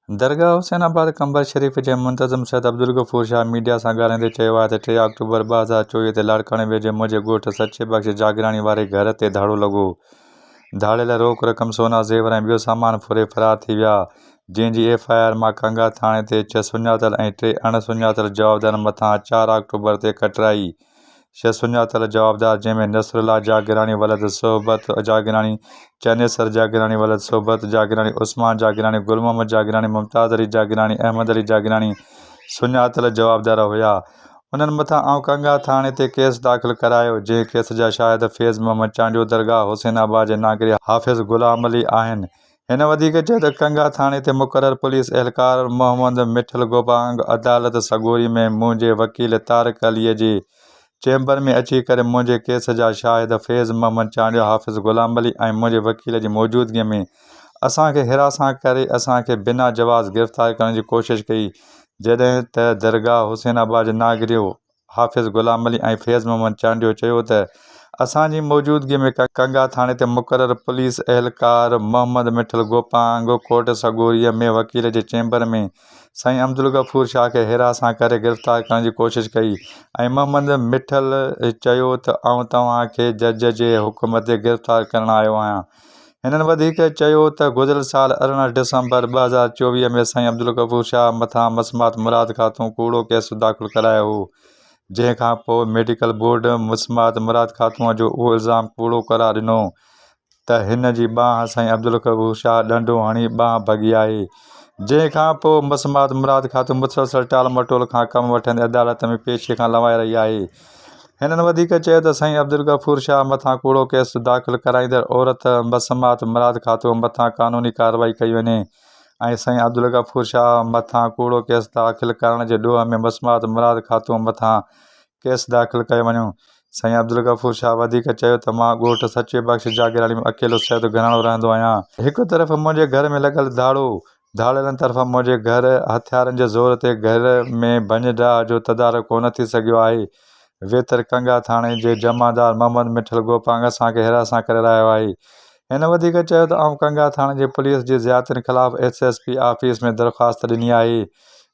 दरगाह हुसैनाबाद कंबर शरीफ़ जे मुंतज़िम सैयद अब्दुल गफ़ूर शाह मीडिया सां ॻाल्हाईंदे चयो आहे त 3 अक्टूबर 2024 ते लाड़काणे वेझे मुंहिंजे ॻोठ सचे बख़्श जागराणी वारे घर ते धाड़ो लॻो। धाड़े लाइ रोक रक़म सोना ज़ेवर ऐं ॿियो सामान फुरे फ़रार थी विया, जंहिं जी FIR मां कंगा थाणे ते 6 सुञातल ऐं 3 अणसुञातल जवाबदारनि मथां 4 अक्टूबर ते कटिराई। 6 सुञातल जवाबदार, जंहिंमें नसरुल्ला जागराणी वलद सोहबत जागराणी, चनेसर जागराणी वलद सोहबत जागराणी, उस्मान जागराणी, गुल मोहम्मद जागराणी, मुमताज़ अली जागराणी, अहमद अली जागराणी सुञातल जवाबदार हुया। उन्हनि मथां आउं कंगा थाणे ते केस दाख़िल करायो, जंहिं केस जा शाहिद फैज़ मोहम्मद चांडियो दरगाह हुसैनाबाद जे नागरिक हाफ़िज़ ग़ुलाम अली आहिनि। हिन वधीक चयो त कंगा थाणे ते मुक़रर पुलिस एहलकार मोहम्मद मिठल गोपांग अदालत सगोरी में मुंहिंजे वकील तारिक अलीअ जे चैम्बर में अची करे मुंहिंजे केस जा शाहिद फैज़ मोहम्मद चांडियो, हाफ़िज़ ग़ुलाम अली ऐं मुंहिंजे वकील जी मौजूदगीअ में असांखे हिरासां करे असांखे बिना जवाज़ गिरफ़्तार करण जी कोशिशि कई, जॾहिं त दरगाह हुसैनाबाद जे नागरिक हाफ़िज़ ग़ुलाम अली ऐं फैज़ मोहम्मद चांडियो चयो त असांजी मौजूदगीअ में कंगा थाणे ते मुक़रर पुलिस एहलकार मोहम्मद मिठल गोपांग कोर्ट सगोरीअ में वकील जे चैम्बर में साईं अब्दुल गफ़ूर शाह खे हिरासां करे गिरफ़्तार करण जी कोशिशि कई ऐं मोहम्मद मिठल चयो त आउं तव्हांखे जज जे हुकुम ते गिरफ़्तार करणु आयो आहियां। हिननि वधीक चयो त गुज़िरियल साल 18 डिसंबर 2024 में साईं अब्दुल गफ़ूर शाह मथां मसमात मुराद खातूं कूड़ो केस दाख़िल करायो हो, जंहिं खां पोइ मेडिकल बोर्ड मसमात मुराद खातूं जो उहो इल्ज़ाम कूड़ो करार ॾिनो त हिन जी ॿांह साईं अब्दुल गफ़ूर शाह ॾंडो हणी ॿांह भॻी आहे, जंहिं खां पोइ मसमात मुराद खातूं मुसलसल टाल मटोल खां कमु वठंदे अदालत में पेशीअ खां लवाए रही आहे। हिननि वधीक चयो त साईं अब्दुल गफ़ूर शाह मथां कूड़ो केस दाख़िल कराईंदड़ औरत मसमात मुराद खातूं मथां क़ानूनी कार्रवाई कई वञे ऐं साईं अब्दुल गफ़ूर शाह मथां कूड़ो केस दाख़िल करण जे ॾोह में मसमात मुराद खातूं मथां केस दाख़िल कयो वञो। साईं अब्दुल गफ़ूर शाह वधीक चयो त मां ॻोठ सचे बख़्श जागराणी में अकेलो सैद घराणो रहंदो आहियां। हिकु तरफ़ मुंहिंजे घर में लॻल धाड़ेलनि तरफ़ां मुंहिंजे घर हथियारनि जे ज़ोर ते घर में भञ डाह जो तदारक कोन थी सघियो आहे। वेतर कंगा थाणे जे जमादार मोहम्मद मिठल गोपांग असांखे हिरासां करे रहियो आहे। हिन वधीक चयो त आउं कंगा थाणे जी पुलिस जी ज़ियादतियुनि ख़िलाफ़ SSP ऑफिस में दरख़्वास्त ॾिनी आहे,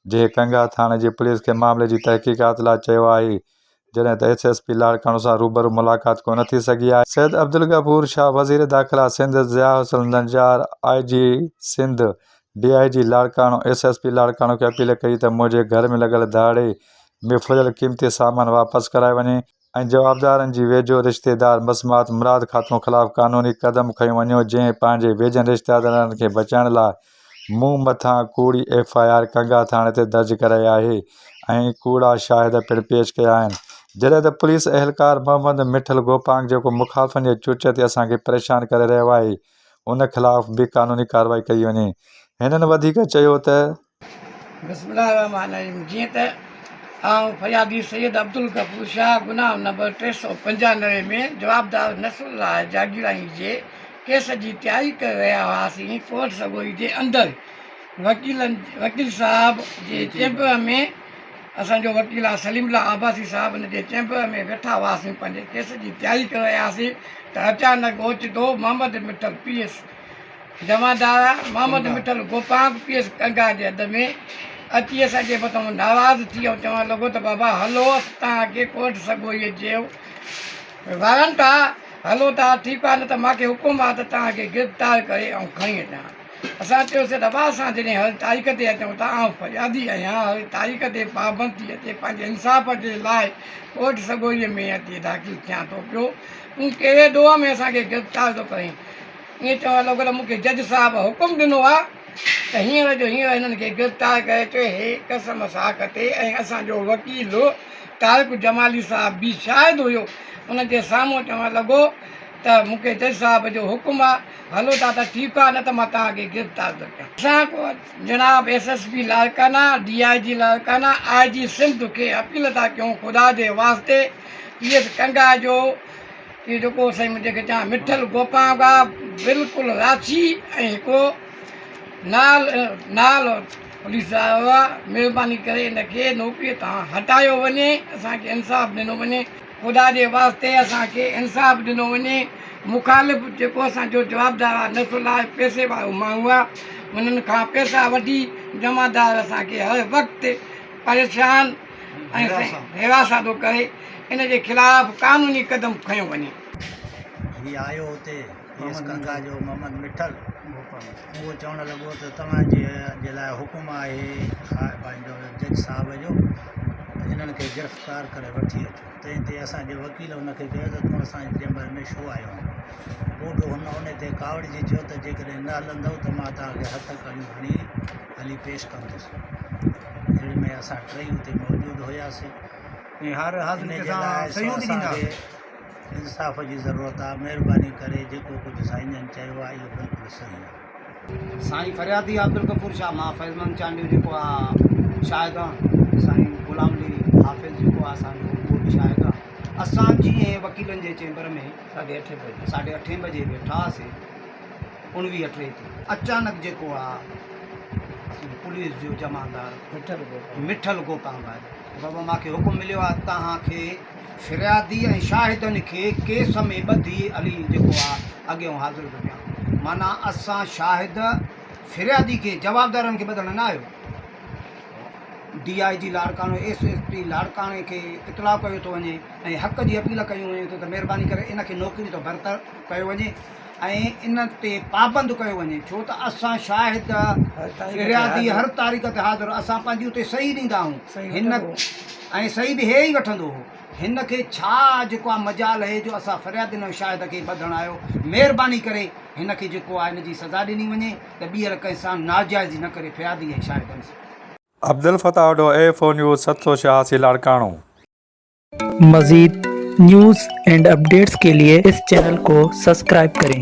जंहिं कंगा थाणे जी पुलिस खे मामले जी तहक़ीक़ात लाइ चयो आहे, जॾहिं त SSP लाड़काणो सां रूबरू मुलाक़ात कोन थी सघी आहे। सैयद अब्दुल गफ़ूर शाह वज़ीर दाख़िला Sindh Zia Hussain Nijjar, IG Sindh, DIG Larkana, SSP Larkana खे अपील कई त मुंहिंजे घर में लॻल धाड़े में फुलियल क़ीमती सामान वापसि कराए वञे ऐं जवाबदारनि जी वेझो रिश्तेदार मसमात मुराद खातूं ख़िलाफ़ क़ानूनी क़दम खंयो वञो, जंहिं पंहिंजे वेझनि रिश्तेदारनि खे बचाइण लाइ मूं मथां कूड़ी FIR कंगा थाणे ते दर्ज कराई आहे ऐं कूड़ा शाहिद पिणु पेश कया आहिनि, जॾहिं त पुलिस एहलकार मोहम्मद मिठल गोपांग जेको मुखालफ़नि जे चुच ते असांखे परेशान करे रहियो आहे, उन ख़िलाफ़ बि क़ानूनी कार्रवाई कई वञे। हिननि वधीक चयो त जीअं त आउं फरियादी सैयद अब्दुल गफ़ूर शाह गुनाह नंबर 395 में जवाबदार नसरुल्ला जागीराणी जे केस जी तयारी करे रहिया हुआसीं। कोर्ट सगोई जे अंदरि वकील साहब जे चैम्बर में असांजो वकील आहे सलीमुल्ला आबासी साहब, हुन जे चैम्बर में वेठा हुआसीं, पंहिंजे केस जी तयारी करे रहियासीं त अचानक ओचितो मोहम्मद मिठल PS जमादार मोहम्मद मिठल गोपांग PS कंगा जे हद में अची असांजे मथां नाराज़ थी ऐं चवणु लॻो त बाबा हलो तव्हांखे कोर्ट सगोईअ जो वारंट आहे, हलो तव्हां ठीकु आहे, न त मूंखे हुकुम आहे त तव्हांखे गिरफ़्तार करे ऐं खणी अचां। असां चयोसीं त भाउ असां जॾहिं हर तारीख़ ते अचूं था, आउं फरियादी आहियां, हर तारीख़ ते पाबंद थी अचे, पंहिंजे इंसाफ़ जे लाइ कोर्ट सगोईअ में अची दाख़िल थियां थो पियो, तूं कहिड़े ॾोह में असांखे गिरफ़्तार थो करीं। ईअं चवणु लॻो त मूंखे जज साहब हुकुम ॾिनो आहे त हींअर जो हींअर हिननि खे गिरफ़्तार करे अचे। हे कसम साख ते ऐं असांजो वकील तारिक जमाली साहब बि शाहिद हुयो, उनजे साम्हूं चवणु लॻो त मूंखे जज साहब जो हुकुम आहे, हलो था त ठीकु आहे, न त मां तव्हांखे गिरफ़्तार थो कयां। असां जनाब SSP Larkana, DIG Larkana, IG Sindh खे अपील था कयूं, ख़ुदा जे वास्ते PS कंगा जो इहो जेको साईं मुंहिंजे चवां मिठल गोपांग आहे, बिल्कुलु राची ऐं हिकिड़ो नाल पुलिस वारो आहे, महिरबानी करे हिनखे नौकरीअ तां हटायो वञे, असांखे इंसाफ़ ॾिनो वञे, ख़ुदा जे वास्ते असांखे इंसाफ़ ॾिनो वञे। मुखालिफ़ जेको असांजो जवाबदार आहे नसरुल्ला पैसे वारो माण्हू आहे, उन्हनि खां पैसा वठी जमादार असांखे हर वक़्तु परेशान ऐं हिरासा थो करे। इन जे ख़िलाफ़ कानूनी क़दम खयो वञे। हीअ आयो हुते गंगा जो मोहम्मद मिठल, उहो चवणु लॻो त तव्हांजे जे लाइ हुकुम आहे पंहिंजो जज साहिब जो, हिननि खे गिरफ़्तार करे वठी अचो। तंहिं ते असांजे वकील हुनखे चयो त तूं असांजे चैम्बर में छो आयो आहीं। पोइ बि हुन ते कावड़जी चयो त जेकॾहिं न हलंदव त मां तव्हांखे हथ कड़ियूं खणी हली पेश कंदुसि। अहिड़े में असां टई हुते मौजूदु हुयासीं। असांखे इंसाफ़ जी ज़रूरत आहे। महिरबानी करे जेको कुझु साईंजन चयो आहे इहो बिल्कुलु सही आहे। साईं फरियादी अब्दुल गफूर शाह, मां फैज़मन चांडियो जेको आहे शाहिद आहे, साईं गुलाम अली हाफ़िज़ जेको आहे असांजो उहो बि शाहिद आहे। असां जीअं वकीलनि जे चैम्बर में 8:30 बजे वेठा हुआसीं 19:30 ते अचानक जेको आहे पुलिस जो जमादार मिठल गोपाल आहे, बाबा मूंखे हुकुम मिलियो आहे तव्हांखे फिरियादी ऐं शाहिदनि खे केस में ॿधी हली जेको आहे अॻियां हाज़िर थो कयां। माना असां शाहिद फिरियादी खे जवाबदारनि खे ॿधण न आयो। DIG लाड़काणो SSP लाड़काणे खे इतलाउ कयो थो वञे ऐं हक़ जी अपील कयूं वञे थो त महिरबानी करे इन खे नौकिरी तो बरतर कयो वञे ऐं इन ते पाबंद कयो वञे। छो त असां शाहिद फिरियादी हर तारीख़ ते हाज़िर, असां पंहिंजी उते सही ॾींदा आहियूं हिन ऐं सही बि हे ई वठंदो हो। हिन खे छा जेको आहे मजाल आहे जो असां फरियादी न शाहिद खे ॿधणु आयो। महिरबानी करे हिन खे जेको आहे हिन जी सज़ा ॾिनी वञे त ॿीहर कंहिं सां नाजाइज़ी न करे फरियादी ऐं शाहिदनि सां। अब्दुल फ़ताह डो A4 न्यूज़ 786 लाड़काणो। मज़ीद न्यूज़ एंड अपडेट्स के लिए इस चैनल को सब्सक्राइब करें।